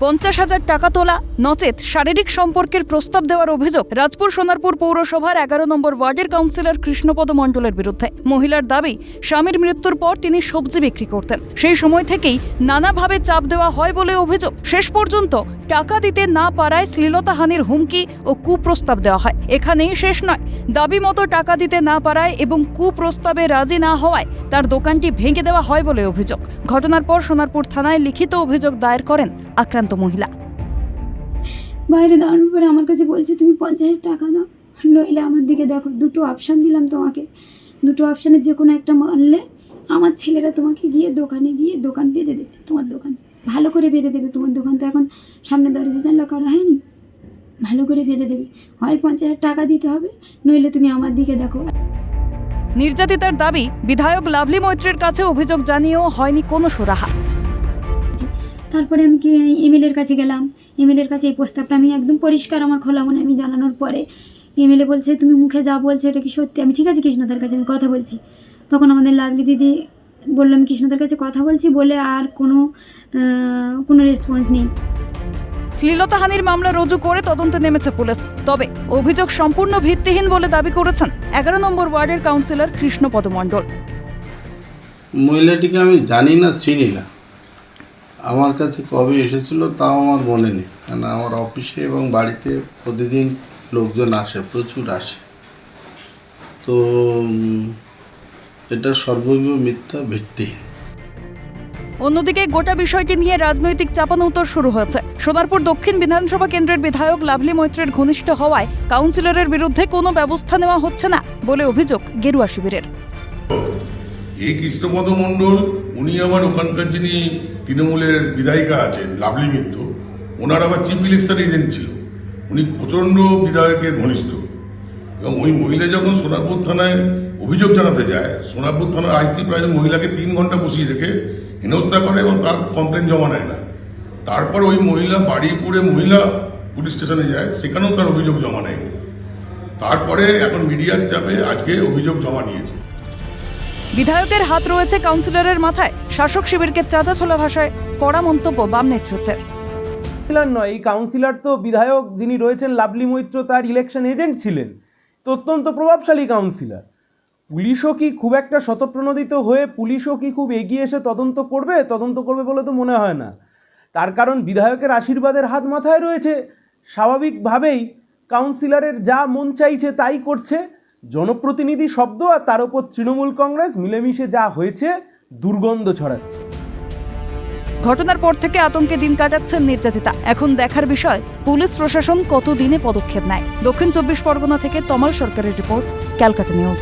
50,000 টাকা তোলা নচেত শারীরিক সম্পর্কের প্রস্তাব দেওয়ার অভিযোগ রাজপুর সোনারপুর পৌরসভার 11 নম্বর ওয়ার্ডের কাউন্সিলর কৃষ্ণপদ মণ্ডলের বিরুদ্ধে। মহিলার দাবি, স্বামীর মৃত্যুর পর তিনি সবজি বিক্রি করতেন, সেই সময় থেকেই নানাভাবে চাপ দেওয়া হয় বলে অভিযোগ। শেষ পর্যন্ত টাকা দিতে না পারায় শ্লীলতাহানির হুমকি ও কুপ্রস্তাব দেওয়া হয়। এখানেই শেষ নয়, দাবি মতো টাকা দিতে না পারায় এবং কুপ্রস্তাবে রাজি না হওয়ায় তার দোকানটি ভেঙে দেওয়া হয় বলে অভিযোগ। ঘটনার পর সোনারপুর থানায় লিখিত অভিযোগ দায়ের করেন আক্রান্ত মহিলা। বাইরে দাঁড়ানোর পরে আমার কাছে বলছে, তুমি 50,000 টাকা দাও, নইলে আমার দিকে দেখো। দুটো অপশান দিলাম তোমাকে, দুটো অপশানের যে কোনো একটা মানলে আমার ছেলেরা তোমাকে গিয়ে দোকানে গিয়ে দোকান বেঁধে দেবে, তোমার দোকান ভালো করে বেঁধে দেবে। তোমার দোকান তো এখন সামনে দরজা জানলা করা হয়নি, ভালো করে বেঁধে দেবে। হয় 50,000 টাকা দিতে হবে, নইলে তুমি আমার দিকে দেখো। নির্যাতিতার দাবি, বিধায়ক লাভলি মৈত্রের কাছে অভিযোগ জানিয়েও হয়নি কোনো সুরাহা। তারপরে আমি কি এমএলএর কাছে গেলাম, এমএলএর কাছে এই প্রস্তাবটা আমি একদম পরিষ্কার আমার খোলা মনে আমি জানানোর পরে এমএলএ বলছে, তুমি মুখে যা বলছো এটা কি সত্যি? আমি ঠিক আছে কৃষ্ণদার কাছে আমি কথা বলছি। তখন আমাদের লাভলি দিদি বললো, আমি কৃষ্ণদার কাছে কথা বলছি বলে আর কোনো রেসপন্স নেই। শ্লীলতাহানির মামলা রুজু করে তদন্তে নেমেছে পুলিশ। তবে অভিযোগ সম্পূর্ণ ভিত্তিহীন বলে দাবি করেছেন 11 নম্বর ওয়ার্ডের কাউন্সিলর কৃষ্ণপদ মণ্ডল। মহিলাটিকে আমি জানি না, চিনি না। আমার কাছে কবে এসেছিল তাও আমার মনে নেই, কারণ আমার অফিসে এবং বাড়িতে প্রতিদিন লোকজন আসে, প্রচুর আসে। তো এটা সর্বৈব মিথ্যা, ভিত্তিহীন। অন্যদিকে গোটা বিষয়টি নিয়ে রাজনৈতিক চাপানোউতর শুরু হয়েছে। সোনারপুর দক্ষিণ বিধানসভা কেন্দ্রের বিধায়ক লাভলি মৈত্রের ঘনিষ্ঠ হওয়ায় কাউন্সিলরের বিরুদ্ধে কোনো ব্যবস্থা নেওয়া হচ্ছে না বলে অভিযোগ গেরুয়া শিবিরের। এই কৃষ্ণপদ মণ্ডল, উনি আবার ওখানকার যিনি তৃণমূলের বিধায়িকা আছেন লাভলি মিত্র, ওনার আবার চিফ ইলেকশন এজেন্ট ছিল। উনি প্রচণ্ড বিধায়কের ঘনিষ্ঠ। এবং ওই মহিলা যখন সোনারপুর থানায় অভিযোগ জানাতে যায়, সোনারপুর থানার আইসি প্রায় মহিলাকে 3 ঘন্টা বসিয়ে রেখে হেনস্থা করে এবং তার কমপ্লেন জমা নেয় না। তারপর ওই মহিলা বাড়িপুরে মহিলা পুলিশ স্টেশনে যায়, সেখানেও তার অভিযোগ জমা নেয়নি। তারপরে এখন মিডিয়ার চাপে আজকে অভিযোগ জমা নিয়েছে। বিধায়কের হাত রয়েছে কাউন্সিলরের মাথায়। শাসক শিবিরকে চাঁচাছোলা ভাষায় কড়া মন্তব্য বাম নেতৃত্বের। নয়, এই কাউন্সিলর তো বিধায়ক যিনি রয়েছেন লাভলি মৈত্র তার ইলেকশন এজেন্ট ছিলেন, তো অত্যন্ত প্রভাবশালী কাউন্সিলর। পুলিশও কি খুব একটা স্বতঃপ্রণোদিত হয়ে পুলিশও কি খুব এগিয়ে এসে তদন্ত করবে বলে তো মনে হয় না। তার কারণ বিধায়কের আশীর্বাদের হাত মাথায় রয়েছে, স্বাভাবিকভাবেই কাউন্সিলরের যা মন চাইছে তাই করছে। জনপ্রতিনিধি শব্দ আর তার উপর তৃণমূল কংগ্রেস মিলেমিশে যা হয়েছে, দুর্গন্ধ ছড়াচ্ছে। ঘটনার পর থেকে আতঙ্কে দিন কাটাচ্ছেন নির্যাতিতা। এখন দেখার বিষয় পুলিশ প্রশাসন কতদিনে পদক্ষেপ নেয়। দক্ষিণ 24 পরগনা থেকে তমাল সরকারের রিপোর্ট, ক্যালকাটা নিউজ।